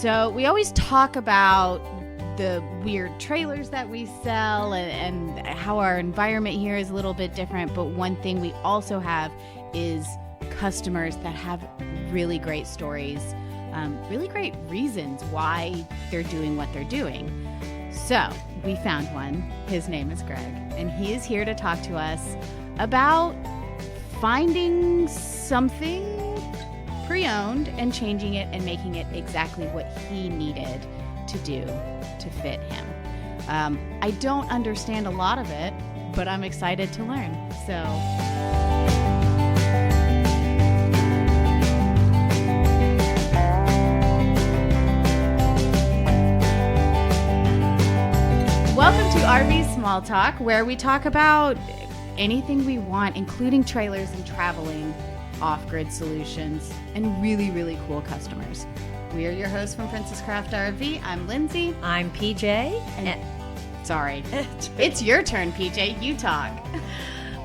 So we always talk about the weird trailers that we sell and how our environment here is a little bit different. But one thing we also have is customers that have really great stories, really great reasons why they're doing what they're doing. So we found one. His name is Greg, and he is here to talk to us about finding something pre-owned and changing it and making it exactly what he needed to do to fit him. I don't understand a lot of it, but I'm excited to learn. So welcome to RV Small Talk, where we talk about anything we want, including trailers and traveling, off-grid solutions, and really, really cool customers. We are your hosts from Princess Craft RV. I'm Lindsay. I'm PJ. Sorry. It's your turn, PJ. You talk.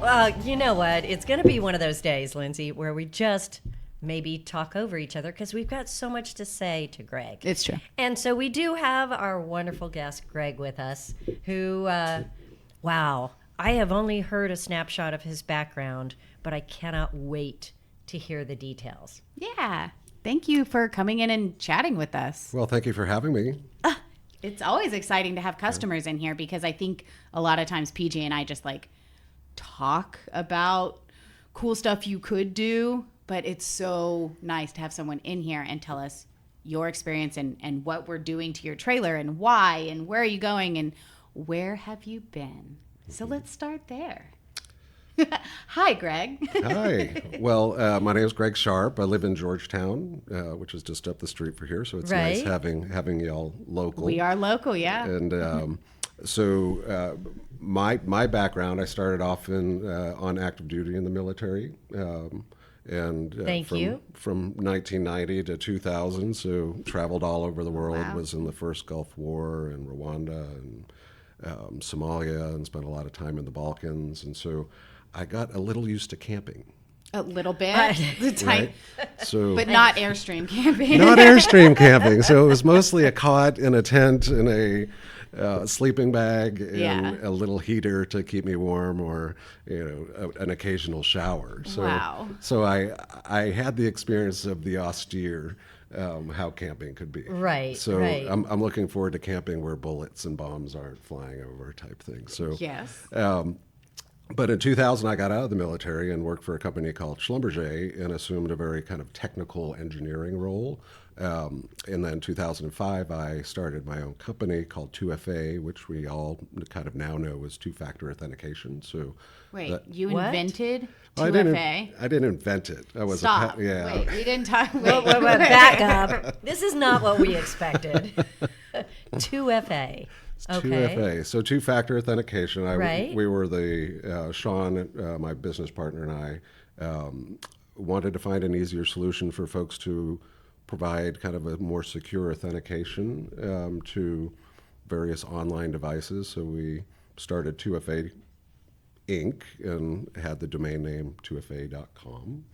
Well, you know what? It's going to be one of those days, Lindsay, where we just maybe talk over each other because we've got so much to say to Greg. It's true. And so we do have our wonderful guest, Greg, with us, who, wow, I have only heard a snapshot of his background, but I cannot wait to hear the details. Yeah. Thank you for coming in and chatting with us. Well, thank you for having me. It's always exciting to have customers in here because I think a lot of times PJ and I just like talk about cool stuff you could do, but it's so nice to have someone in here and tell us your experience and what we're doing to your trailer and why and where are you going and where have you been? So let's start there. Hi, Greg. Hi. Well, my name is Greg Sharpe. I live in Georgetown, which is just up the street from here. So it's nice having y'all local. We are local, yeah. And so my background, I started off on active duty in the military. Thank you. From 1990 to 2000, so traveled all over the world. Wow. Was in the first Gulf War and Rwanda and Somalia, and spent a lot of time in the Balkans. And so I got a little used to camping. A little bit. Right? So, but not Airstream camping. Not Airstream camping. So it was mostly a cot in a tent and a sleeping bag and a little heater to keep me warm, or an occasional shower. So, wow. So I had the experience of the austere, how camping could be. Right. So right. I'm looking forward to camping where bullets and bombs aren't flying over, type thing. So yes. But in 2000, I got out of the military and worked for a company called Schlumberger and assumed a very kind of technical engineering role. And then in 2005, I started my own company called 2FA, which we all kind of now know as two-factor authentication. So wait, you invented 2FA? I didn't invent it. I was Stop. Yeah. Wait, we didn't talk. Wait, back up. This is not what we expected. 2FA. Okay. 2FA, so two-factor authentication. Right. We were Sean, my business partner, and I wanted to find an easier solution for folks to provide kind of a more secure authentication to various online devices. So we started 2FA Inc. and had the domain name 2FA.com.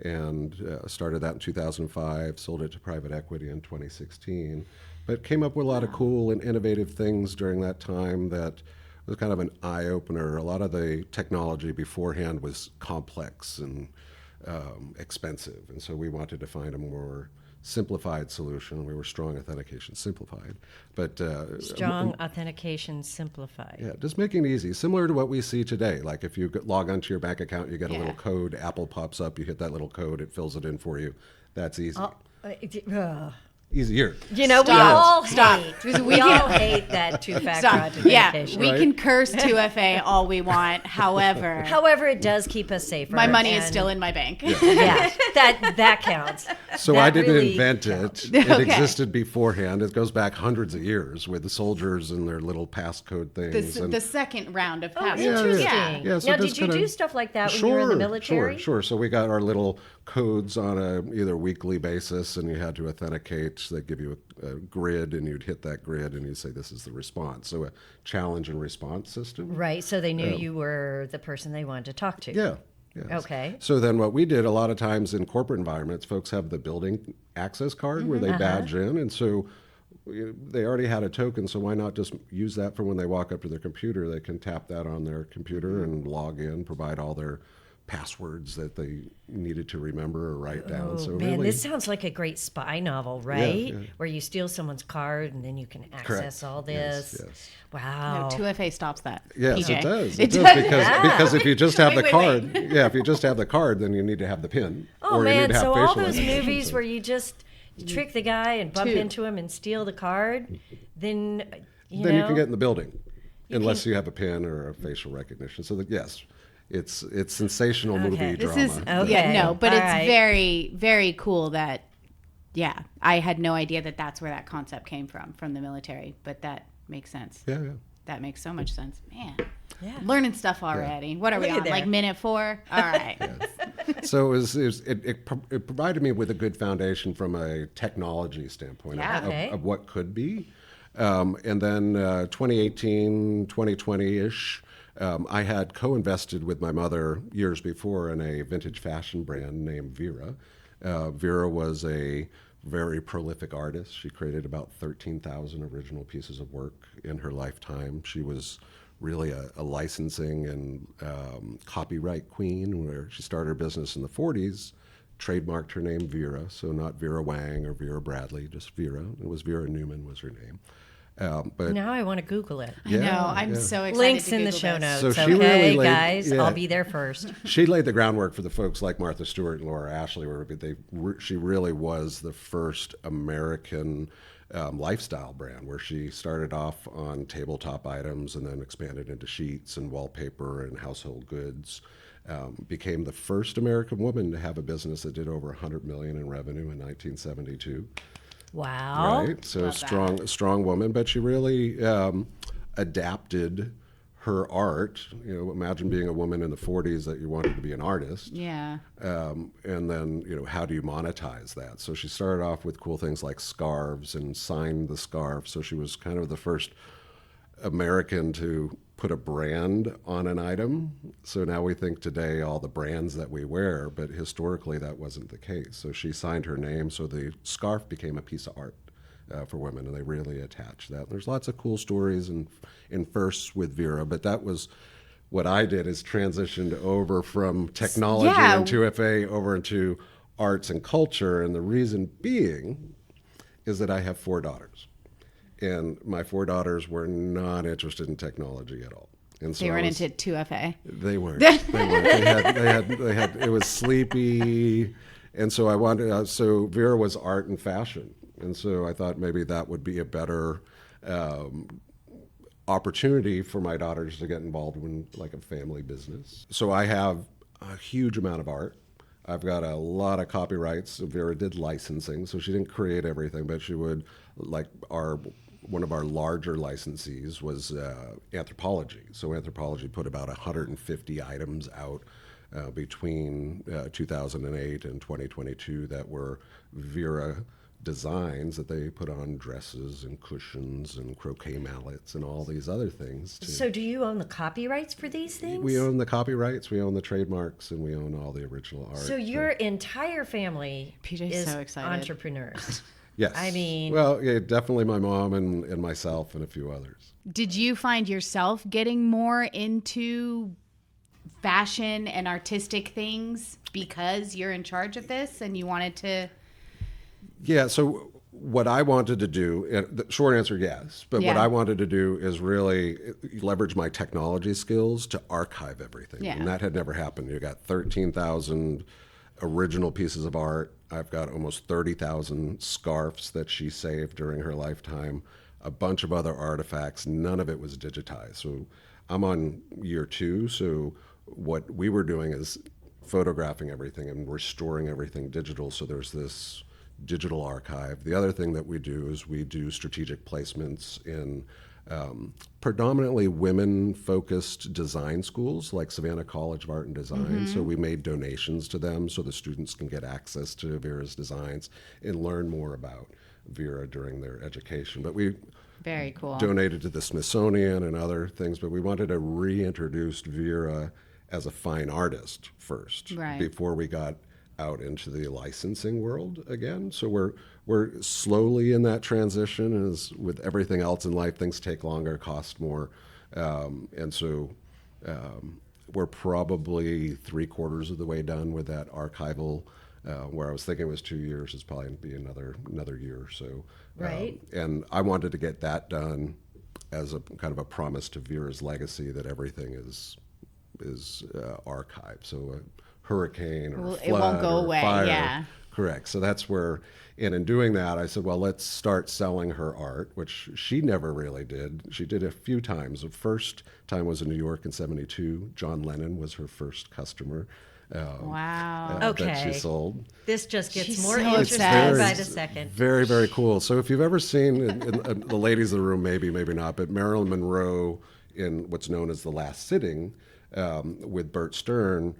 And started that in 2005, sold it to private equity in 2016. But came up with a lot of cool and innovative things during that time that was kind of an eye-opener. A lot of the technology beforehand was complex and expensive, and so we wanted to find a more simplified solution. We were Strong Authentication Simplified. But Strong Authentication Simplified. Yeah, just making it easy, similar to what we see today. Like if you log onto your bank account, you get a little code, Apple pops up, you hit that little code, it fills it in for you. That's easy. Easier. We all hate that two-factor authentication. Yeah, we can curse 2FA all we want. However, it does keep us safer. My money is still in my bank. Yeah, that counts. So that I didn't really invent counts. it. It existed beforehand. It goes back hundreds of years with the soldiers and their little passcode things. The second round of passcodes. Interesting. Yeah, so now, did you do stuff like that when you were in the military? Sure. So we got our little codes on a either weekly basis, and you had to authenticate. They give you a grid, and you'd hit that grid, and you'd say, this is the response. So a challenge and response system. Right, so they knew you were the person they wanted to talk to. Yeah. Yes. Okay. So then what we did a lot of times in corporate environments, folks have the building access card where they badge in. And so they already had a token, so why not just use that for when they walk up to their computer? They can tap that on their computer and log in, provide all their passwords that they needed to remember or write down. So Man, really, this sounds like a great spy novel, right? yeah. Where you steal someone's card and then you can access all this. Yes. Wow. No, 2FA stops that. Yes, PJ. it does. It It does. does because if you just have the Wait. card, if you just have the card, then you need to have the PIN. Oh, or you need man. to have So all facial those recognition. movies where you just trick the guy and bump Two. into him and steal the card, then, you then know. you can get in the building, unless you have a PIN or a facial recognition. So that yes, it's sensational movie Okay. This drama. is Okay. yeah, no, but All it's right. very, very cool that I had no idea that that's where that concept came from the military, but that makes sense. Yeah. That makes so much sense. Man, Yeah. learning stuff already. What are we Look at on? there. Like minute 4? All right. So it provided me with a good foundation from a technology standpoint Yeah. Okay. of what could be. And then 2018, 2020-ish, I had co-invested with my mother years before in a vintage fashion brand named Vera. Vera was a very prolific artist. She created about 13,000 original pieces of work in her lifetime. She was really a licensing and copyright queen, where she started her business in the 40s, trademarked her name Vera, so not Vera Wang or Vera Bradley, just Vera. It was Vera Neumann was her name. But Now I want to Google it. I know. I'm so excited. Links to in the Google show this. notes. So she Okay, really laid- guys, yeah. I'll be there first. she laid the groundwork for the folks like Martha Stewart and Laura Ashley, where she really was the first American lifestyle brand, where she started off on tabletop items and then expanded into sheets and wallpaper and household goods. Became the first American woman to have a business that did over $100 million in revenue in 1972. Wow. Right, so strong woman, but she really adapted her art. Imagine being a woman in the 40s that you wanted to be an artist. Yeah. And then, how do you monetize that? So she started off with cool things like scarves and signed the scarf. So she was kind of the first American to put a brand on an item. So now we think today all the brands that we wear, but historically that wasn't the case. So she signed her name, so the scarf became a piece of art for women, and they really attached that. There's lots of cool stories and firsts with Vera, but that was what I did, is transitioned over from technology Yeah. and 2FA over into arts and culture. And the reason being is that I have 4 daughters. And my 4 daughters were not interested in technology at all. And so They weren't I was- into 2FA. They weren't. They weren't. They had. It was sleepy, and so I wanted. So Vera was art and fashion, and so I thought maybe that would be a better opportunity for my daughters to get involved in like a family business. So I have a huge amount of art. I've got a lot of copyrights. Vera did licensing, so she didn't create everything, but she would, like one of our larger licensees was Anthropology. So Anthropology put about 150 items out between 2008 and 2022 that were Vera designs that they put on dresses and cushions and croquet mallets and all these other things. So do you own the copyrights for these things? We own the copyrights, we own the trademarks, and we own all the original art. So your entire family PJ's is so excited. entrepreneurs. Yes. I mean- Well, yeah, definitely my mom and myself and a few others. Did you find yourself getting more into fashion and artistic things because you're in charge of this and you wanted to? Yeah, so what I wanted to do, the short answer, yes, but what Yeah. I wanted to do is really leverage my technology skills to archive everything. Yeah. And that had never happened. You got 13,000 original pieces of art. I've got almost 30,000 scarves that she saved during her lifetime, a bunch of other artifacts. None of it was digitized. So I'm on year 2, so what we were doing is photographing everything and restoring everything digital, so there's this digital archive. The other thing that we do is we do strategic placements in predominantly women-focused design schools like Savannah College of Art and Design. So we made donations to them so the students can get access to Vera's designs and learn more about Vera during their education. But we Very cool. donated to the Smithsonian and other things, but we wanted to reintroduce Vera as a fine artist first, Right. before we got out into the licensing world again. So we're slowly in that transition. As with everything else in life, things take longer, cost more, and so we're probably 3/4 of the way done with that archival. Where I was thinking it was 2 years, is probably be another year or so. Right. And I wanted to get that done as a kind of a promise to Vera's legacy that everything is archived. So a hurricane or a flood it won't go or a away, fire. yeah. Correct. So that's where, and in doing that, I said, well, let's start selling her art, which she never really did. She did a few times. The first time was in New York in '72. John Lennon was her first customer. Wow. That Okay. she sold. This just gets She's more so interesting obsessed. by the second. Very, very cool. So if you've ever seen, and the ladies in the room, maybe not, but Marilyn Monroe in what's known as The Last Sitting with Burt Stern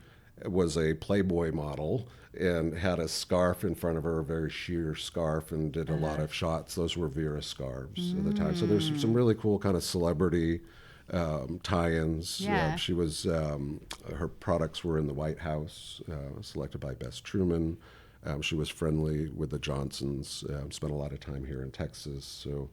was a Playboy model and had a scarf in front of her, a very sheer scarf, and did a lot of shots. Those were Vera scarves at the time. So there's some really cool kind of celebrity tie-ins. Yeah. She was, her products were in the White House, selected by Bess Truman. She was friendly with the Johnsons, spent a lot of time here in Texas. So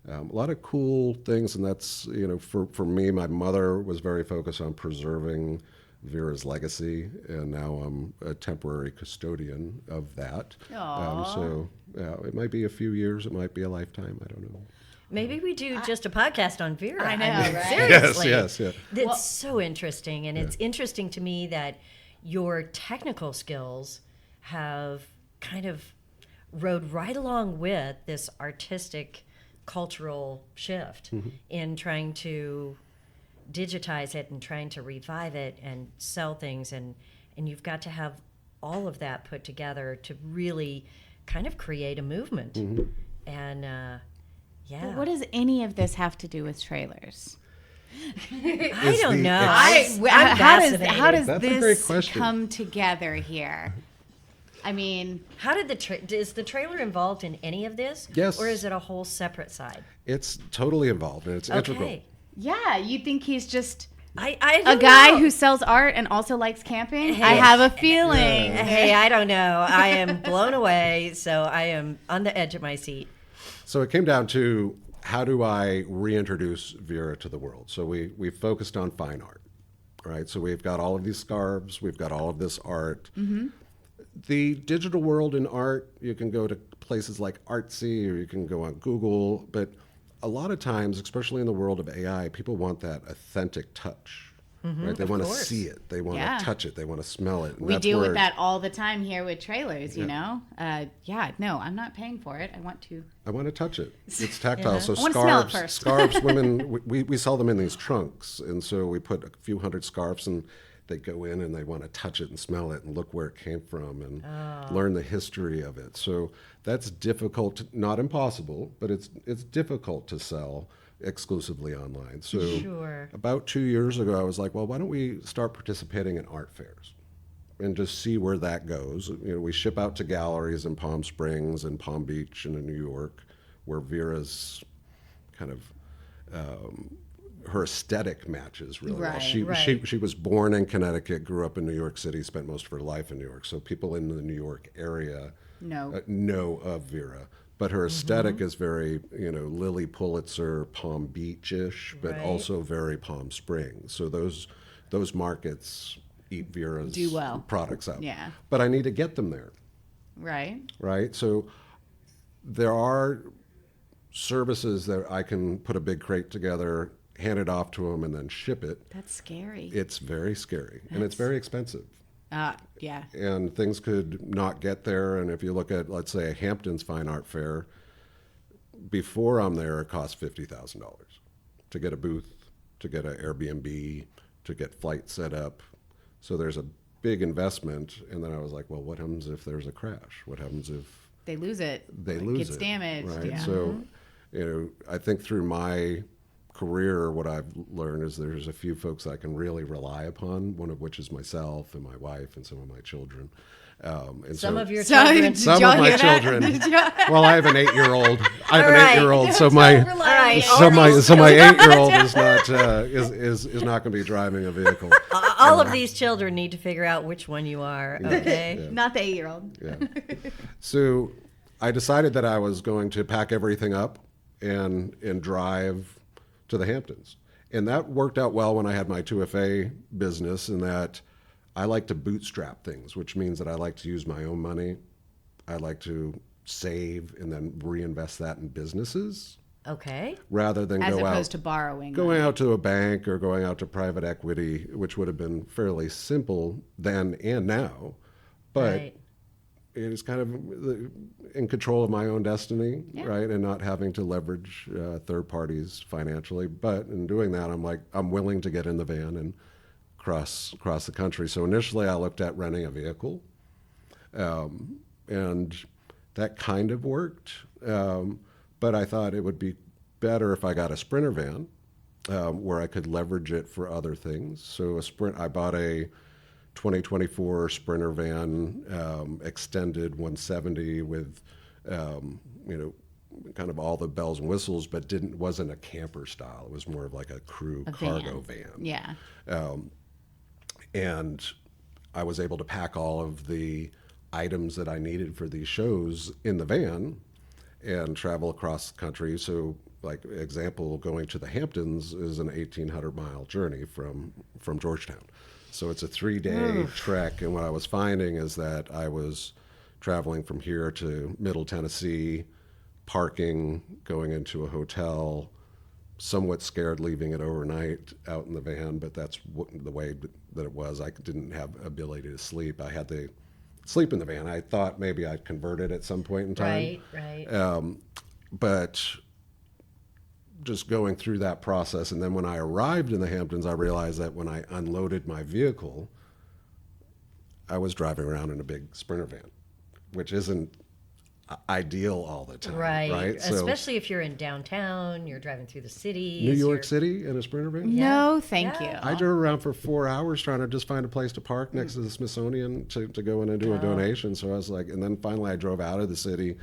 a lot of cool things. And that's, for me, my mother was very focused on preserving Vera's legacy, and now I'm a temporary custodian of that. So it might be a few years, it might be a lifetime, I don't know. Maybe we do just a podcast on Vera. I know, right? Seriously. Yes. It's so interesting. And it's interesting to me that your technical skills have kind of rode right along with this artistic, cultural shift in trying to digitize it and trying to revive it and sell things. And you've got to have all of that put together to really kind of create a movement. And yeah. But what does any of this have to do with trailers? I don't know. It's- I'm How fascinated. does That's a great this question. come together here? I mean, How did is the trailer involved in any of this? Yes. Or is it a whole separate side? It's totally involved, and it's integral. Okay. yeah, you think he's just I a don't guy know. who sells art and also likes camping? Hey. I have a feeling. Hey, I don't know. I am blown away, so I am on the edge of my seat. So it came down to, how do I reintroduce Vera to the world? So we focused on fine art, right? So we've got all of these scarves, we've got all of this art. The digital world in art, you can go to places like Artsy, or you can go on Google, but a lot of times, especially in the world of AI, people want that authentic touch. Right? They want to course. see it. They want Yeah. to touch it. They want to smell it. And We that's deal where with that all the time here with trailers, you know? No, I'm not paying for it. I want to. I want to touch it. It's tactile. So I wanna smell it scarves, first. scarves, women, we sell them in these trunks. And so we put a few hundred scarves, and they go in and they want to touch it and smell it and look where it came from and learn the history of it. So that's difficult, not impossible, but it's difficult to sell exclusively online. So Sure. about 2 years ago, I was like, well, why don't we start participating in art fairs and just see where that goes. We ship out to galleries in Palm Springs and Palm Beach and in New York, where Vera's kind of her aesthetic matches really well. Right, She was born in Connecticut, grew up in New York City, spent most of her life in New York. So people in the New York area know of Vera. But her aesthetic is very, Lily Pulitzer, Palm Beach-ish, but Right. also very Palm Springs. So those markets eat Vera's Do well. products out. Yeah. But I need to get them there, Right? right? So there are services that I can put a big crate together, hand it off to them, and then ship it. That's scary. It's very scary, and it's very expensive. Yeah. And things could not get there. And if you look at, let's say, a Hamptons Fine Art Fair, before I'm there, it costs $50,000 to get a booth, to get an Airbnb, to get flights set up. So there's a big investment. And then I was like, well, what happens if there's a crash? What happens if They lose it. they It lose gets it? damaged. Right. Yeah. So, I think through my career, what I've learned is there's a few folks I can really rely upon, one of which is myself and my wife and some of my children. And Some so of your So, children. did some y'all of my hear that? children. Did y'all- Well, I have an 8-year-old. All right. So my All right. so my 8-year-old is not is not going to be driving a vehicle. All of these children need to figure out which one you are. Okay. Yeah. Not the 8-year-old. Yeah. So I decided that I was going to pack everything up and drive to the Hamptons. And that worked out well when I had my 2FA business, in that I like to bootstrap things, which means that I like to use my own money. I like to save and then reinvest that in businesses Okay. rather than As go opposed out to borrowing. going out to a bank or going out to private equity, which would have been fairly simple then and now. But Right. it is kind of in control of my own destiny, Yeah. right? And not having to leverage third parties financially. But in doing that, I'm willing to get in the van and cross the country. So initially I looked at renting a vehicle, and that kind of worked. But I thought it would be better if I got a Sprinter van, where I could leverage it for other things. So I bought a 2024 Sprinter van, extended 170 with, kind of all the bells and whistles, but wasn't a camper style. It was more of like a crew cargo van. Yeah. And I was able to pack all of the items that I needed for these shows in the van and travel across the country. So, like, example, going to the Hamptons is an 1,800-mile journey from Georgetown. So it's a 3-day trek. And what I was finding is that I was traveling from here to Middle Tennessee, parking, going into a hotel, somewhat scared leaving it overnight out in the van, but that's the way that it was. I didn't have ability to sleep. I had to sleep in the van. I thought maybe I'd convert it at some point in time. Right. But just going through that process, and then when I arrived in the Hamptons, I realized that when I unloaded my vehicle, I was driving around in a big Sprinter van, which isn't ideal all the time. Right. So Especially if you're in downtown, you're driving through the city. New as York you're- City in a Sprinter van? No, thank Yeah. you. I drove around for 4 hours trying to just find a place to park next to the Smithsonian to go in and do a donation. So I was like, and then finally I drove out of the city,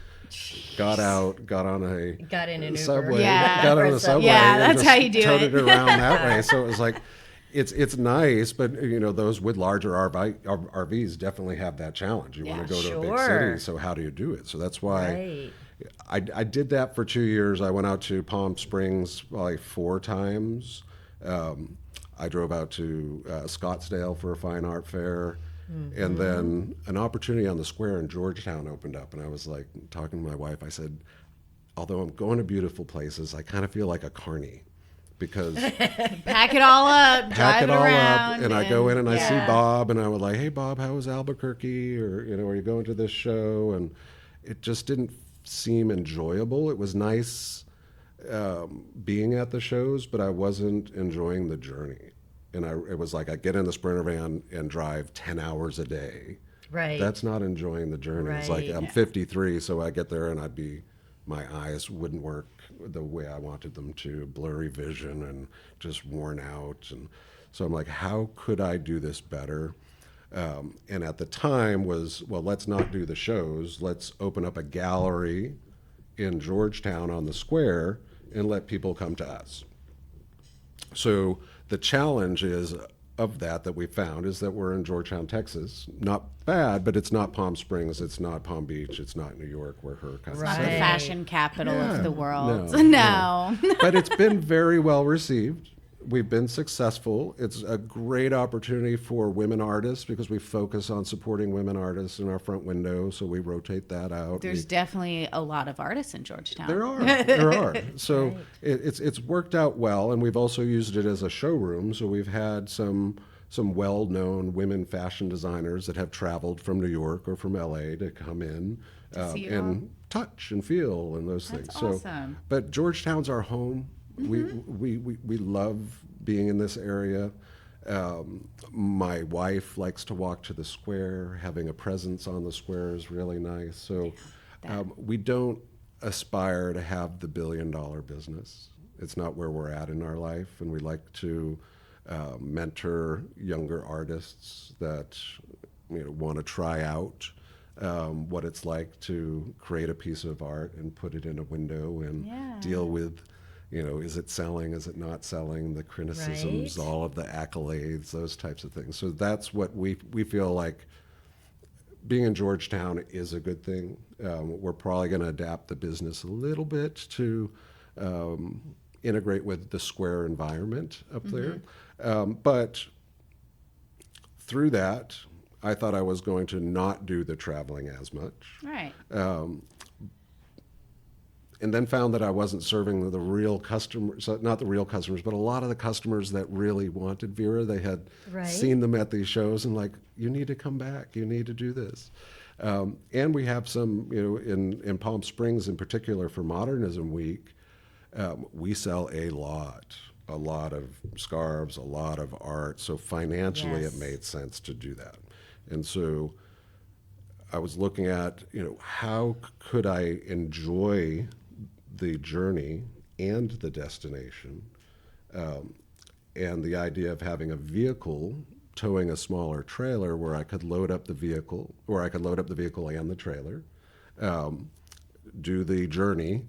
got out, got on a Got in an Uber. subway, Yeah. got Or on a a subway. Yeah, and that's just how you do toted it. around that way. So it was like, it's nice, but those with larger RVs definitely have that challenge. You want to go to a big Sure. city, so how do you do it? So that's why. Right. I did that for 2 years. I went out to Palm Springs probably 4 times. I drove out to Scottsdale for a fine art fair. And then an opportunity on the square in Georgetown opened up. And I was like talking to my wife. I said, although I'm going to beautiful places, I kind of feel like a carny. Because Pack it all up, pack drive it it all around, up, and I go in and I see yeah. Bob, and I would like, hey Bob, how was Albuquerque, or are you going to this show? And it just didn't seem enjoyable. It was nice being at the shows, but I wasn't enjoying the journey. And it was like I get in the Sprinter van and drive 10 hours a day. Right. That's not enjoying the journey. It's like Right. I'm 53, so I get there and my eyes wouldn't work the way I wanted them to, blurry vision and just worn out. And so I'm like, how could I do this better? And at the time was, well, let's not do the shows. Let's open up a gallery in Georgetown on the square and let people come to us. So the challenge of that we found is that we're in Georgetown, Texas. Not bad, but it's not Palm Springs, it's not Palm Beach, it's not New York where her cousin Not the Right. fashion capital of the world. No, No. But it's been very well received. We've been successful. It's a great opportunity for women artists because we focus on supporting women artists in our front window, so we rotate that out. There's definitely a lot of artists in Georgetown. There are. So it's worked out well, and we've also used it as a showroom. So we've had some well-known women fashion designers that have traveled from New York or from LA to come in see it and touch and feel and those That's things. awesome. So, but Georgetown's our home. We love being in this area. My wife likes to walk to the square. Having a presence on the square is really nice. So we don't aspire to have the billion-dollar business. It's not where we're at in our life, and we like to mentor younger artists that want to try out what it's like to create a piece of art and put it in a window and deal with, is it selling, is it not selling, the criticisms, Right. all of the accolades, those types of things. So that's what we feel like being in Georgetown is a good thing. We're probably going to adapt the business a little bit to integrate with the square environment up there. But through that, I thought I was going to not do the traveling as much. Right. And then found that I wasn't serving the real customers, not the real customers, but a lot of the customers that really wanted Vera. They had seen them at these shows and like, you need to come back, you need to do this. And we have some, in Palm Springs in particular for Modernism Week, we sell a lot of scarves, a lot of art. So financially it made sense to do that. And so I was looking at, how could I enjoy the journey and the destination, and the idea of having a vehicle towing a smaller trailer where I could load up the vehicle, and the trailer, do the journey,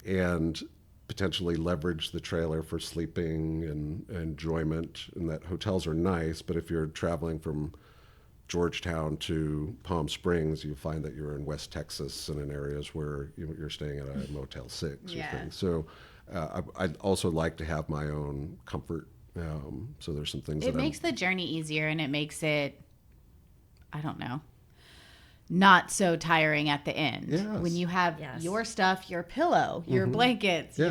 and potentially leverage the trailer for sleeping and enjoyment. And that hotels are nice, but if you're traveling from Georgetown to Palm Springs, you find that you're in West Texas and in areas where you're staying at a Motel 6 or things. So I'd also like to have my own comfort. So there's some things It makes the journey easier, and it makes it, I don't know, not so tiring at the end. Yes. When you have your stuff, your pillow, your blankets, Yes.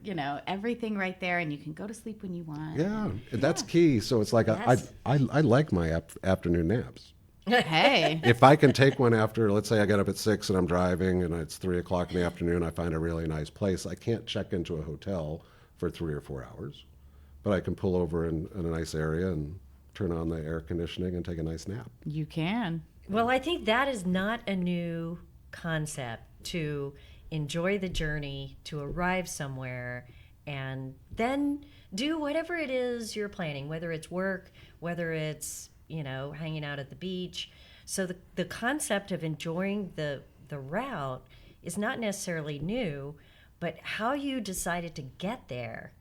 your, everything right there, and you can go to sleep when you want. Yeah, that's key. So it's like I like my afternoon naps. Hey. If I can take one after, let's say I get up at 6 and I'm driving and it's 3 o'clock in the afternoon, I find a really nice place. I can't check into a hotel for 3 or 4 hours, but I can pull over in a nice area and turn on the air conditioning and take a nice nap. You can. Well, I think that is not a new concept, to enjoy the journey, to arrive somewhere, and then do whatever it is you're planning, whether it's work, whether it's, hanging out at the beach. So the concept of enjoying the route is not necessarily new, but how you decided to get there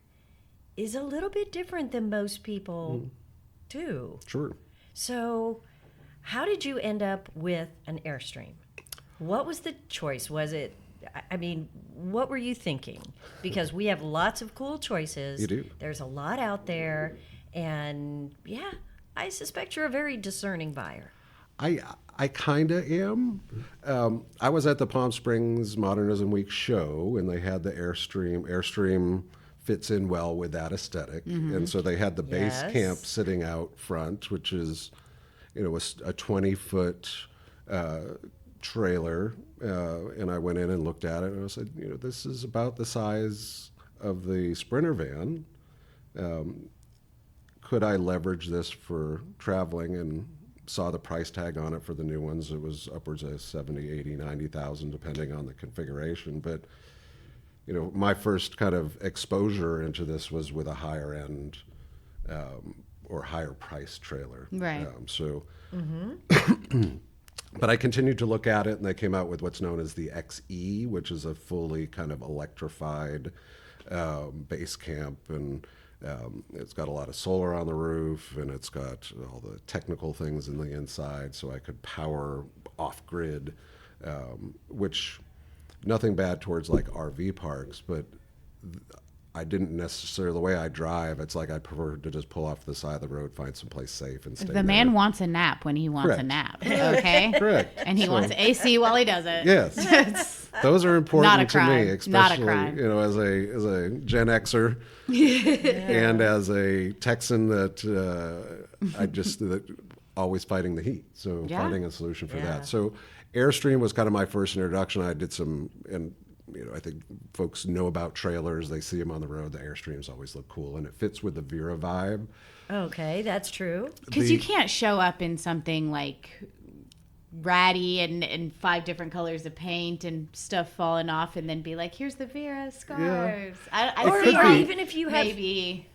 is a little bit different than most people do. Sure. So how did you end up with an Airstream? What was the choice? Was it, what were you thinking? Because we have lots of cool choices. You do. There's a lot out there. And I suspect you're a very discerning buyer. I kind of am. I was at the Palm Springs Modernism Week show, and they had the Airstream. Airstream fits in well with that aesthetic. And so they had the Basecamp sitting out front, which is a 20-foot trailer, and I went in and looked at it, and I said, this is about the size of the Sprinter van. Could I leverage this for traveling? And saw the price tag on it for the new ones. It was upwards of 70, 80, 90,000, depending on the configuration. But my first kind of exposure into this was with a higher end or higher price trailer. Right. But I continued to look at it, and they came out with what's known as the XE, which is a fully kind of electrified base camp, and it's got a lot of solar on the roof, and it's got all the technical things in the inside, so I could power off-grid, which, nothing bad towards like RV parks, but I didn't necessarily, the way I drive, it's like I prefer to just pull off to the side of the road, find someplace safe, and stay The there. man wants a nap when he wants a nap, okay? Correct. And he wants AC while he does it. Yes. Those are important Not a to crime. me, especially Not a crime. As a Gen Xer and as a Texan that I just always fighting the heat. So finding a solution for that. So Airstream was kind of my first introduction. I did some, and I think folks know about trailers. They see them on the road. The Airstreams always look cool, and it fits with the Vera vibe. Okay, that's true. Because you can't show up in something like ratty and 5 different colors of paint and stuff falling off and then be like, here's the Vera scarves. Or even if you have, maybe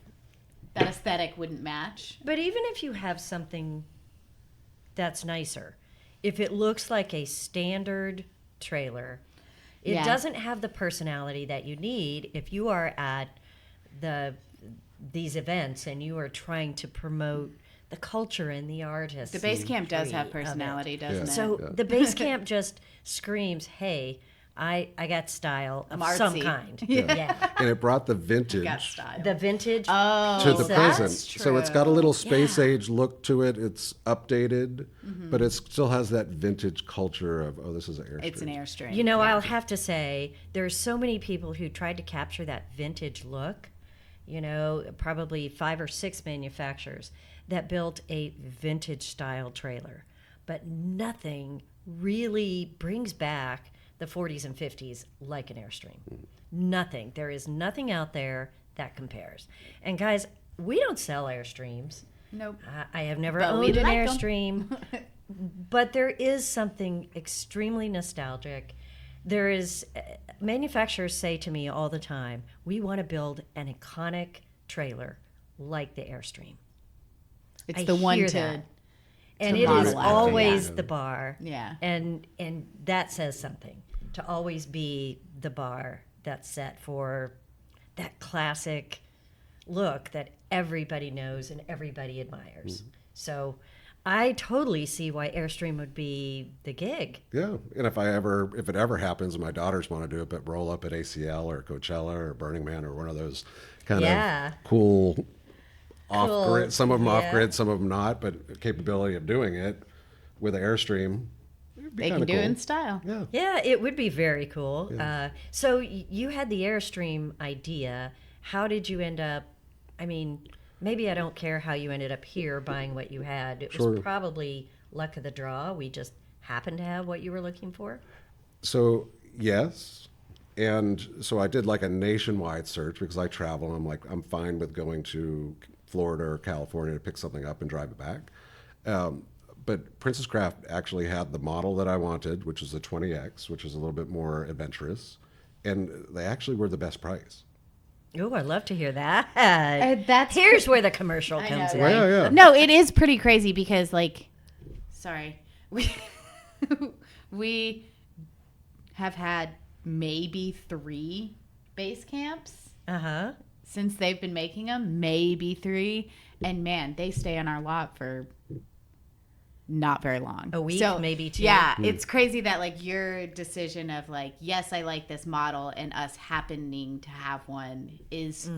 that aesthetic wouldn't match. but even if you have something that's nicer. If it looks like a standard trailer, it Yeah. doesn't have the personality that you need if you are at these events and you are trying to promote the culture and the artists. The Basecamp does have personality, doesn't it? So the Basecamp just screams, "Hey, I got style of I'm some artsy." kind." Yeah. And it brought the vintage Got style. The vintage. to the that's present. So it's got a true. little space age look to it. It's updated, but it still has that vintage culture of, oh, this is an Airstream. It's an Airstream. You know, I'll have to say, there's so many people who tried to capture that vintage look. You know, probably 5 or 6 manufacturers that built a vintage style trailer, but nothing really brings back the 40s and 50s like an Airstream. Nothing. There is nothing out there that compares. And guys, we don't sell Airstreams. Nope. I have never But we owned an like 'em. Airstream, but there is something extremely nostalgic. There is, manufacturers say to me all the time, we want to build an iconic trailer like the Airstream. It's I the one hear to. that. And to it is model after, always yeah. the bar. Yeah. And that says something, to always be the bar that's set for that classic look that everybody knows and everybody admires. So I totally see why Airstream would be the gig. Yeah, and if it ever happens, and my daughters want to do it, but roll up at ACL or Coachella or Burning Man or one of those kind Yeah. of cool off-grid. Some of them yeah. off-grid, some of them not, but capability of doing it with Airstream. It'd be They can kinda do cool. it in style. Yeah. Yeah, it would be very cool. So you had the Airstream idea. How did you end up? I mean, maybe I don't care how you ended up here buying what you had. It Sure. was probably luck of the draw. We just happened to have what you were looking for. So yes, and so I did like a nationwide search because I travel. I'm like, I'm fine with going to Florida or California to pick something up and drive it back. But Princess Craft actually had the model that I wanted, which is the 20X, which is a little bit more adventurous, and they actually were the best price. Oh, I'd love to hear that. That's Here's where the commercial I comes know, in. right? Yeah. No, it is pretty crazy because, like, sorry, we have had maybe 3 base camps Uh-huh. since they've been making them, maybe 3, and man, they stay on our lot for not very long. A week, maybe 2. Yeah, it's crazy that like your decision of like, yes, I like this model, and us happening to have one is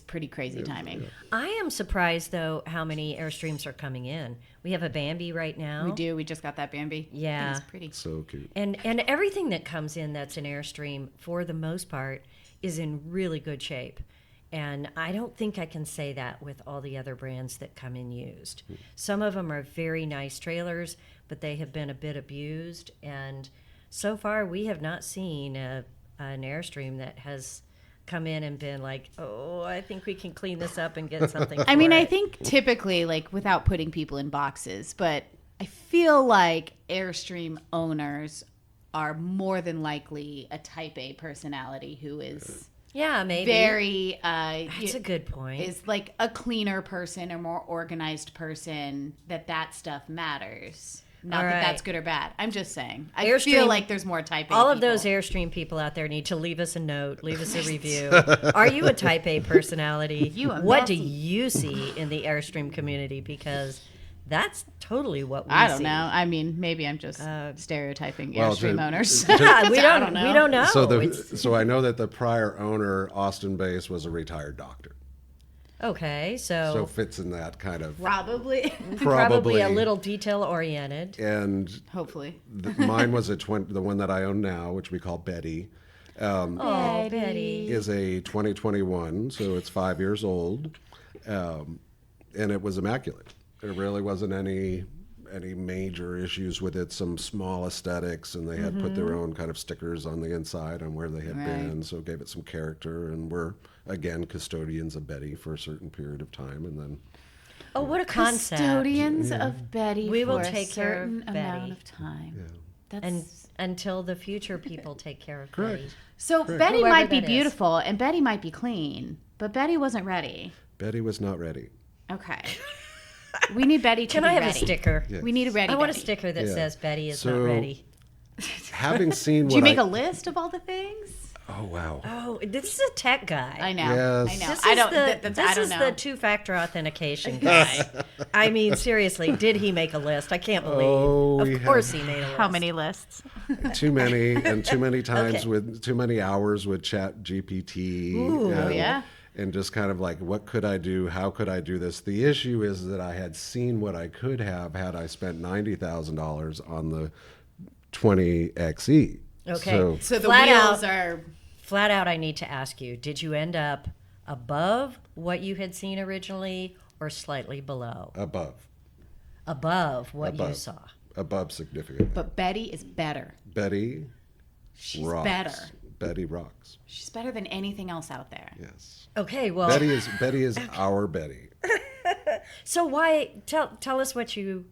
pretty crazy timing. I am surprised, though, how many Airstreams are coming in. We have a Bambi right now. We do. We just got that Bambi. Yeah. It's pretty. So cute. And everything that comes in that's an Airstream, for the most part, is in really good shape. And I don't think I can say that with all the other brands that come in used. Some of them are very nice trailers, but they have been a bit abused. And so far, we have not seen an Airstream that has come in and been like, oh, I think we can clean this up and get something I mean, for I it. think typically, like, without putting people in boxes, but I feel like Airstream owners are more than likely a Type A personality who is Yeah, maybe. very That's a good point. is like a cleaner person or more organized person, that stuff matters. Not All that right. that's good or bad. I'm just saying. I Airstream- feel like there's more Type A All of people. those Airstream people out there need to leave us a note, leave us a review. Are you a Type A personality? You a What do messy- you see in the Airstream community? Because that's totally what we I don't see. know. I mean, maybe I'm just stereotyping Well, Airstream to- owners. we I don't don't know. We don't know. So I know that the prior owner, Austin Base, was a retired doctor. Okay, So so fits in that kind of Probably. probably a little detail oriented. And Hopefully. mine was the one that I own now, which we call Betty, Oh, Betty. is a 2021, so it's 5 years old, and it was immaculate. There really wasn't any major issues with it. Some small aesthetics, and they had put their own kind of stickers on the inside on where they had been, so it gave it some character. And we're again custodians of Betty for a certain period of time, and then Oh, what a concept. Custodians of Betty We will for take a care of certain amount Betty. of time. That's And until the future people take care of Correct. Betty. so Betty Whoever might be that is. beautiful and Betty might be clean, but Betty wasn't ready. Betty was not ready. Okay. We need Betty to Can be I have ready. a sticker? Yeah. We need a ready I want a Betty. sticker that Yeah. says Betty is not So- ready. Having seen what Did you make I, a list of all the things? oh wow, Oh, this is a tech guy. I know. Yes. I know. This I is don't. the, I this don't is know. the two-factor authentication guy. I mean, seriously, did he make a list? I can't believe. Oh, we of course he made a list. How many lists? too many and too many times Okay. with too many hours with Chat GPT. Ooh. and, Oh, yeah? And just kind of like, what could I do? How could I do this? The issue is that I had seen what I could have had I spent $90,000 on the 20XE. Okay. So the Flat wheels out. are. Flat out, I need to ask you, did you end up above what you had seen originally or slightly below? Above Above what you Above. saw. Above significantly. But Betty is better. Betty She's rocks. better. Betty rocks. She's better than anything else out there. Yes. Okay, well, Betty is our Betty. so why, tell us what you,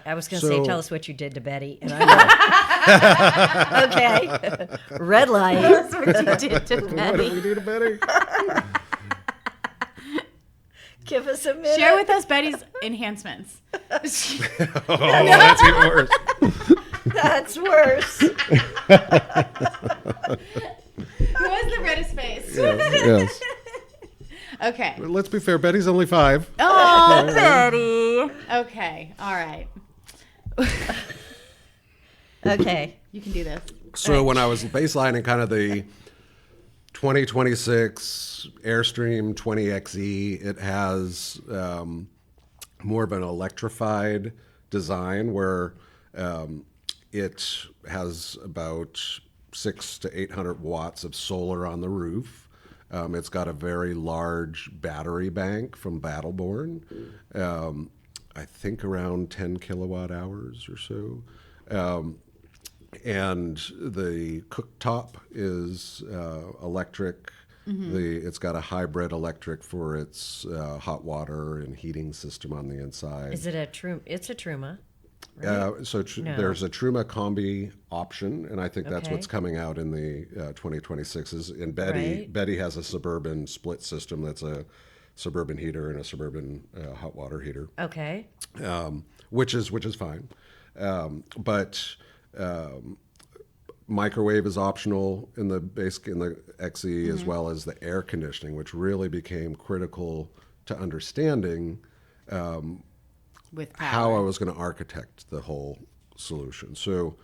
I was going to So- say, tell us what you did to Betty. And I okay. Red light. That's what you did to What did Betty. we do to Betty? Give us a minute. Share with us Betty's enhancements. Oh, that's even worse. That's worse. Who has the reddest face? Yes. Okay. Let's be fair. Betty's only 5. Oh, Betty. Okay. All right. Okay. You can do this. So when I was baselining kind of the 2026 Airstream 20XE, it has more of an electrified design where it has about 600 to 800 watts of solar on the roof. It's got a very large battery bank from Battleborn, I think around 10 kilowatt hours or so. And the cooktop is electric. It's got a hybrid electric for its hot water and heating system on the inside. Is it a Truma? It's a Truma. No. There's a Truma Combi option, and I think that's Okay. what's coming out in the 2026s. And Right. Betty has a Suburban split system that's a Suburban heater and a Suburban hot water heater, Okay. which is fine. But microwave is optional in the XE, as well as the air conditioning, which really became critical to understanding With power. how I was going to architect the whole solution. So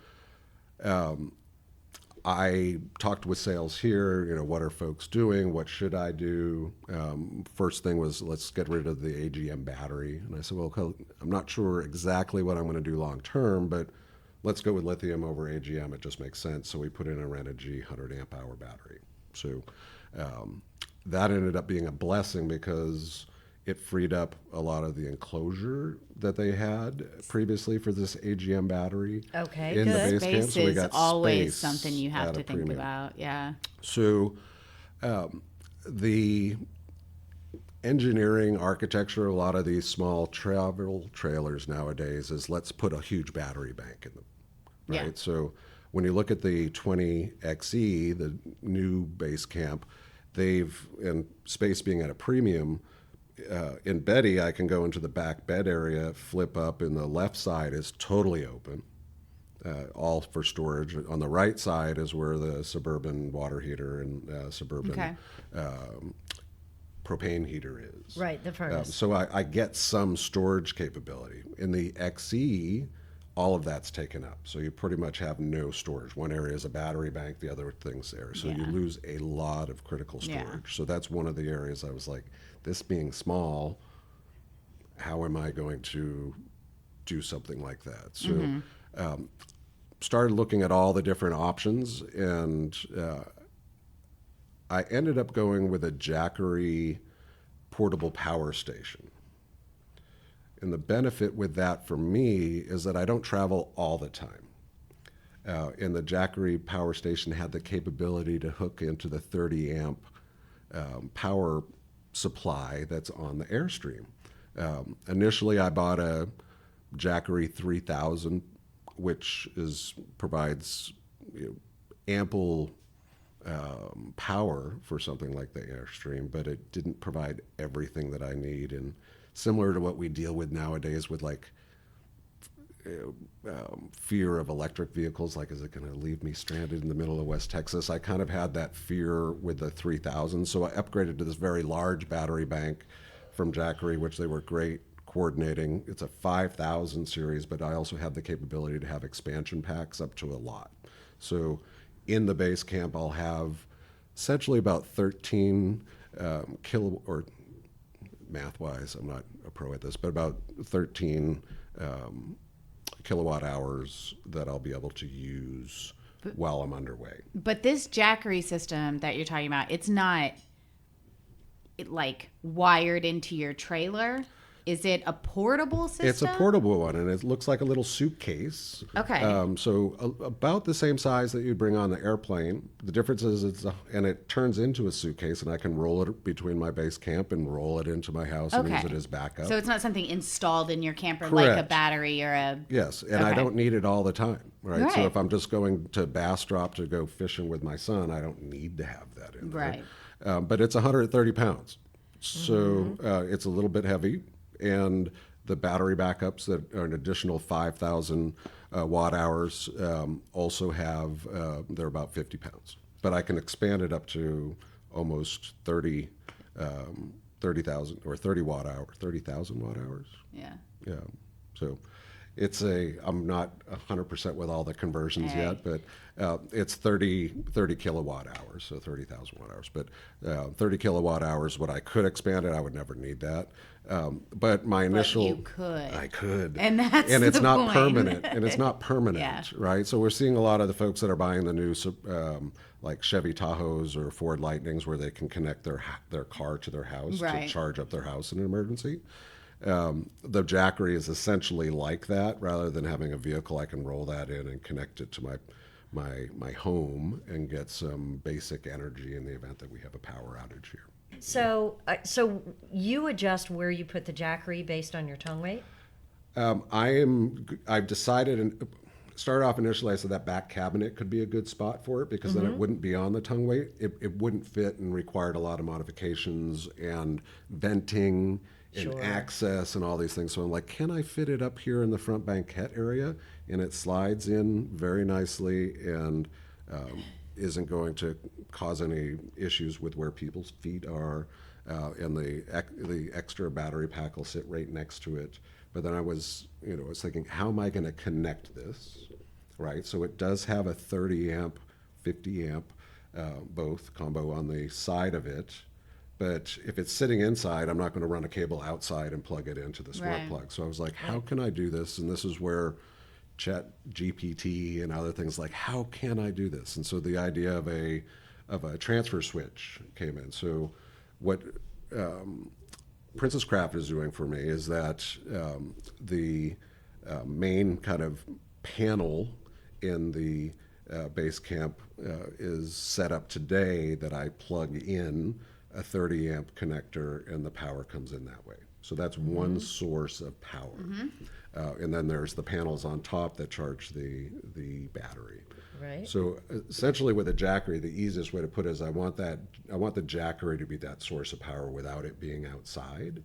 I talked with sales here, what are folks doing? What should I do? First thing was, let's get rid of the AGM battery. And I said, well, I'm not sure exactly what I'm going to do long term, but let's go with lithium over AGM. It just makes sense. So we put in a Renogy 100 amp hour battery. So that ended up being a blessing because it freed up a lot of the enclosure that they had previously for this AGM battery. Okay, in good. the base camp. Space So we is got always space something you have at to a think premium. about. Yeah. So the engineering architecture, a lot of these small travel trailers nowadays is let's put a huge battery bank in them, right? Yeah. So when you look at the 20XE, the new base camp, and space being at a premium, in Betty, I can go into the back bed area, flip up, and the left side is totally open, all for storage. On the right side is where the Suburban water heater and Suburban Okay. propane heater is. Right, the furnace. So I get some storage capability. In the XE, all of that's taken up. So you pretty much have no storage. One area is a battery bank, the other thing's there. So you Yeah. lose a lot of critical storage. Yeah. So that's one of the areas I was like, this being small, how am I going to do something like that? So started looking at all the different options, and I ended up going with a Jackery portable power station. And the benefit with that for me is that I don't travel all the time. And the Jackery power station had the capability to hook into the 30 amp power supply that's on the Airstream. Initially, I bought a Jackery 3000, which provides ample power for something like the Airstream, but it didn't provide everything that I need. And similar to what we deal with nowadays with like fear of electric vehicles. Like, is it going to leave me stranded in the middle of West Texas? I kind of had that fear with the 3000. So I upgraded to this very large battery bank from Jackery, which they were great coordinating. It's a 5000 series, but I also have the capability to have expansion packs up to a lot. So in the base camp, I'll have essentially about 13 or math-wise, I'm not a pro at this, but about 13 kilowatt hours that I'll be able to use while I'm underway. But this Jackery system that you're talking about, it's not like wired into your trailer. Is it a portable system? It's a portable one, and it looks like a little suitcase. Okay. So about the same size that you'd bring on the airplane. The difference is and it turns into a suitcase, and I can roll it between my base camp and roll it into my house and use it as backup. So it's not something installed in your camper Correct. like a battery or a... Yes, and I don't need it all the time, right? So Right. if I'm just going to Bass Drop to go fishing with my son, I don't need to have that in there. Right. But it's 130 pounds, so it's a little bit heavy. And the battery backups that are an additional 5,000 watt hours also have, they're about 50 pounds. But I can expand it up to almost 30,000 or 30,000 watt hours. Yeah. Yeah. So I'm not 100% with all the conversions yet, but it's 30 kilowatt hours, so 30,000 watt hours. But 30 kilowatt hours, what I could expand it, I would never need that. But my initial... But you could. I could. And that's and it's the not point. permanent. And it's not permanent, Yeah. right? So we're seeing a lot of the folks that are buying the new like Chevy Tahoes or Ford Lightnings where they can connect their car to their house Right. to charge up their house in an emergency. The Jackery is essentially like that. Rather than having a vehicle, I can roll that in and connect it to my home and get some basic energy in the event that we have a power outage here. So you adjust where you put the Jackery based on your tongue weight? I've decided and started off initially, I said that back cabinet could be a good spot for it because then it wouldn't be on the tongue weight. It wouldn't fit and required a lot of modifications and venting and access and all these things. So I'm like, can I fit it up here in the front banquette area? And it slides in very nicely and isn't going to cause any issues with where people's feet are. And the extra battery pack will sit right next to it. But then I was thinking, how am I going to connect this, right? So it does have a 30 amp, 50 amp, both combo on the side of it. But if it's sitting inside, I'm not going to run a cable outside and plug it into the smart Right. plug. So I was like, how can I do this? And this is where Chat GPT and other things like, how can I do this? And so the idea of a transfer switch came in. So what Princess Craft is doing for me is that the main kind of panel in the base camp is set up today that I plug in a 30 amp connector and the power comes in that way. So that's one source of power. And then there's the panels on top that charge the battery. Right. So essentially with a Jackery, the easiest way to put it is I want the Jackery to be that source of power without it being outside.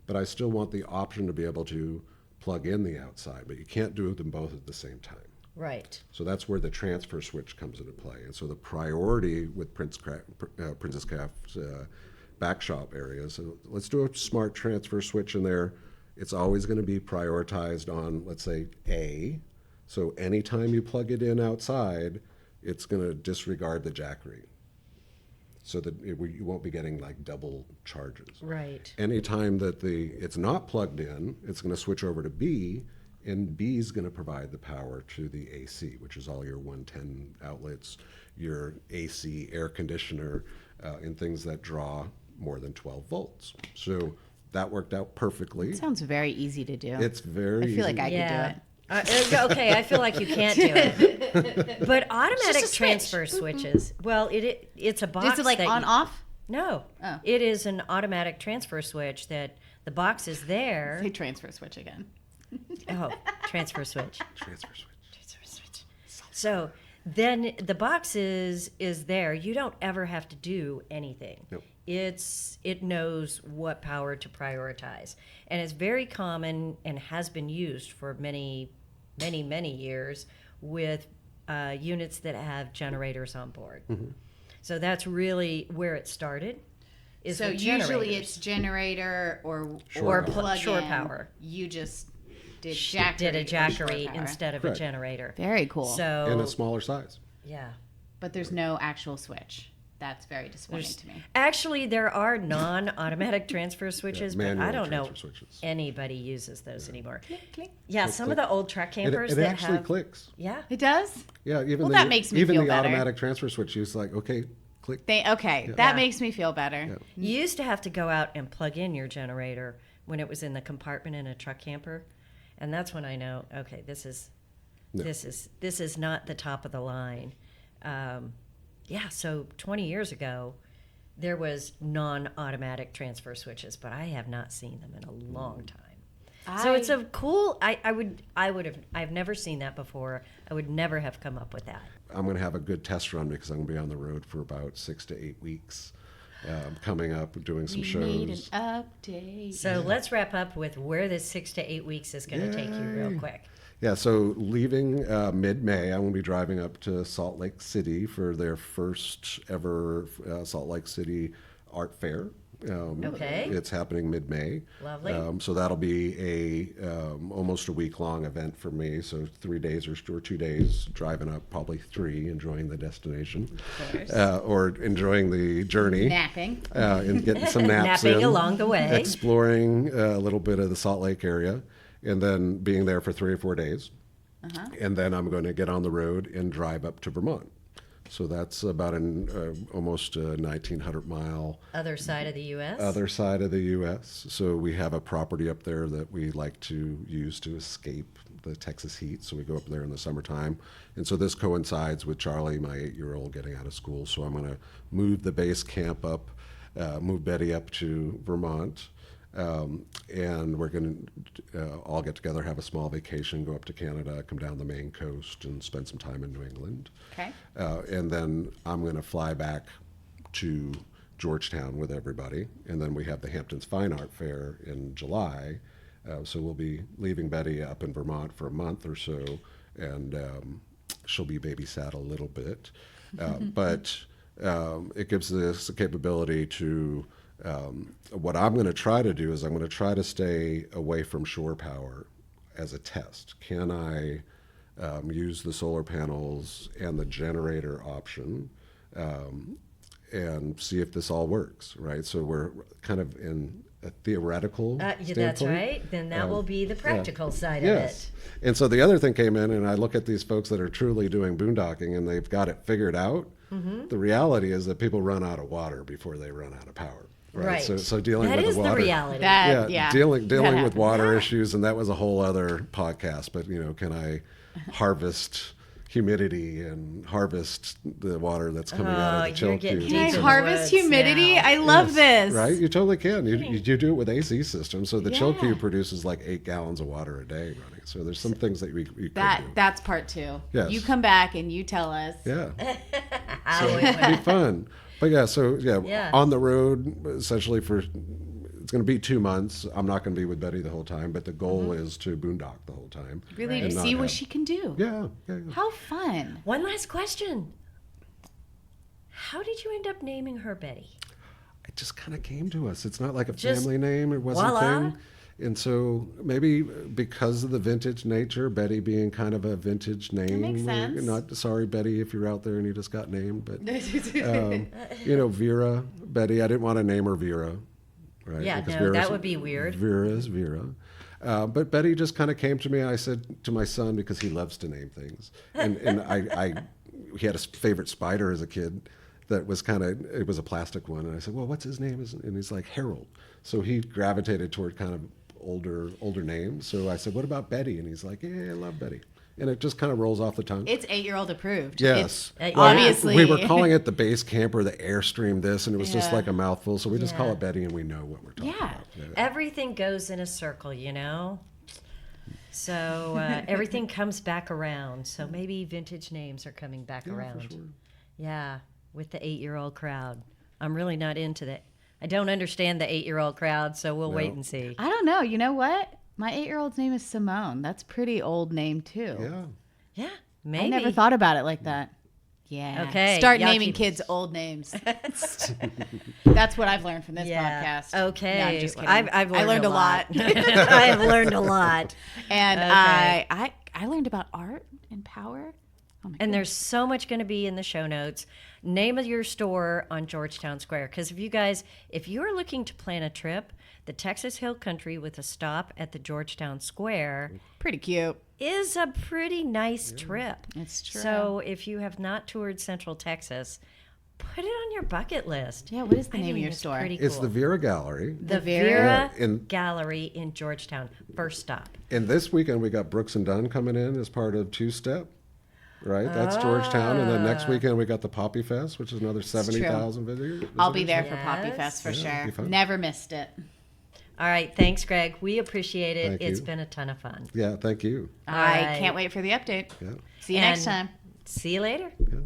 But I still want the option to be able to plug in the outside, but you can't do them both at the same time. Right. So that's where the transfer switch comes into play. And so the priority with Princess Craft's back shop area, so let's do a smart transfer switch in there. It's always going to be prioritized on, let's say, A. So anytime you plug it in outside, it's going to disregard the Jackery. So that you won't be getting like double charges. Right. Anytime that it's not plugged in, it's going to switch over to B, and B is going to provide the power to the AC, which is all your 110 outlets, your AC air conditioner, and things that draw more than 12 volts. So that worked out perfectly. It sounds very easy to do. It's very I feel like easy. I could do it. Okay, I feel like you can't do it. But automatic just a transfer switches, well, it's a box. Is it like that on off? No. Oh. It is an automatic transfer switch that the box is there. Say transfer switch again. Oh, transfer switch. Transfer switch. Transfer switch. So then the box is there. You don't ever have to do anything. Nope. It knows what power to prioritize, and it's very common and has been used for many years with units that have generators on board. Mm-hmm. So that's really where it started. So usually it's generator or Shore plug-in. Shore power. You just did She Jackery. did a for shore Jackery power. instead of Correct. a generator. Very cool. So In a smaller size. yeah. But there's no actual switch. That's very disappointing to me. Actually, there are non-automatic transfer switches, but manual I don't know transfer switches. anybody uses those anymore. Click, click. Yeah, Click, some click. of the old truck campers It that actually have clicks. yeah. It does? Yeah, even Well, the, that makes me even feel the better. automatic transfer switch, is like, okay, click. That Yeah. makes me feel better. Yeah. You used to have to go out and plug in your generator when it was in the compartment in a truck camper, and that's when I know, okay, this is not the top of the line. So 20 years ago, there was non-automatic transfer switches, but I have not seen them in a long time. So it's a cool. I've never seen that before. I would never have come up with that. I'm going to have a good test run because I'm going to be on the road for about 6 to 8 weeks, coming up, doing some We need an shows. update. So let's wrap up with where this 6 to 8 weeks is going to take you real Yay. quick. Yeah, so leaving mid-May, I'm going to be driving up to Salt Lake City for their first ever Salt Lake City Art Fair. Okay. It's happening mid-May. Lovely. So that'll be almost a week-long event for me. So 3 days or 2 days driving up, probably 3, enjoying the destination, or enjoying the journey. Napping. And getting some naps Napping in, along the way. exploring a little bit of the Salt Lake area, and then being there for 3 or 4 days. And then I'm going to get on the road and drive up to Vermont. So that's about almost a 1,900-mile Other side of the U.S. other side of the U.S. So we have a property up there that we like to use to escape the Texas heat. So we go up there in the summertime. And so this coincides with Charlie, my 8-year-old, getting out of school. So I'm going to move the base camp up, move Betty up to Vermont. And we're going to all get together, have a small vacation, go up to Canada, come down the Maine coast, and spend some time in New England. Okay. And then I'm going to fly back to Georgetown with everybody. And then we have the Hamptons Fine Art Fair in July. So we'll be leaving Betty up in Vermont for a month or so, and she'll be babysat a little bit. But it gives us the capability to, what I'm going to try to do is I'm going to try to stay away from shore power as a test. Can I use the solar panels and the generator option and see if this all works, right? So we're kind of in a theoretical standpoint. That's right. Then that will be the practical side of Yes. it. And so the other thing came in, and I look at these folks that are truly doing boondocking and they've got it figured out. Mm-hmm. The reality is that people run out of water before they run out of power. Right. So dealing That with is the water. the reality. Dealing with happens. water issues, and that was a whole other podcast. But can I harvest humidity and harvest the water that's coming out of the chill you're getting cubes? Can I Deep in the harvest woods humidity? now. I love this. Right, you totally can. You do it with AC systems. So the chill cube produces like 8 gallons of water a day running. So there's some things that we could do. That's part 2. Yes. You come back and you tell us. Yeah, How it it'd went. be fun. But Yeah. on the road essentially for it's going to be 2 months. I'm not going to be with Betty the whole time, but the goal is to boondock the whole time. Really and to not see what have- she can do. Yeah. How fun. One last question. How did you end up naming her Betty? It just kind of came to us. It's not like a Just family name. It wasn't voila. a thing. And so maybe because of the vintage nature, Betty being kind of a vintage name. makes sense. Not sorry, Betty, if you're out there and you just got named, but Vera, Betty. I didn't want to name her Vera, right? Yeah, Because no, Vera's- that would be weird. Vera is Vera. But Betty just kind of came to me. I said to my son, because he loves to name things, and he had a favorite spider as a kid that was it was a plastic one, and I said, well, what's his name? And he's like, Harold. So he gravitated toward kind of older names. So I said, what about Betty? And he's like, yeah, I love Betty. And it just kind of rolls off the tongue. It's 8-year-old approved. Yes. It's Well, obviously. We were calling it the Basecamp or the Airstream this, and it was just Yeah. like a mouthful. So we just call Yeah. it Betty, and we know what we're talking Yeah. about. Everything goes in a circle, So everything comes back around. So maybe vintage names are coming back around. For sure. Yeah, with the 8-year-old crowd. I'm really not into that. I don't understand the 8-year-old crowd, so we'll wait and see. I don't know. You know what? My 8-year-old's name is Simone. That's a pretty old name, too. Yeah. Yeah, maybe. I never thought about it like that. Yeah. Okay, Start y'all naming keep- kids old names. That's what I've learned from this Yeah. podcast. Okay. No, I'm just kidding. I've learned I learned a lot. I have learned a lot. And Okay. I learned about art and power. Oh my And there's so much going to be in the show notes. Name of your store on Georgetown Square. Because if you're looking to plan a trip, the Texas Hill Country with a stop at the Georgetown Square Pretty cute. is a pretty nice trip. It's true. So if you have not toured Central Texas, put it on your bucket list. Yeah, what is the I name of think your it's store? pretty It's cool. the Vera Gallery. The Vera- Vera in- Gallery in Georgetown. First stop. And this weekend we got Brooks and Dunn coming in as part of Two Step. Right, that's Georgetown, and then next weekend we got the Poppy Fest, which is another 70,000 visitors. I'll be there for Yes. Poppy Fest for Yeah, it'll be sure. fun. Never missed it. All right. Thanks, Greg. We appreciate it. Thank It's you. been a ton of fun. Yeah, thank you. I right. can't wait for the update. Yeah. See you next And time. See you later. Yeah.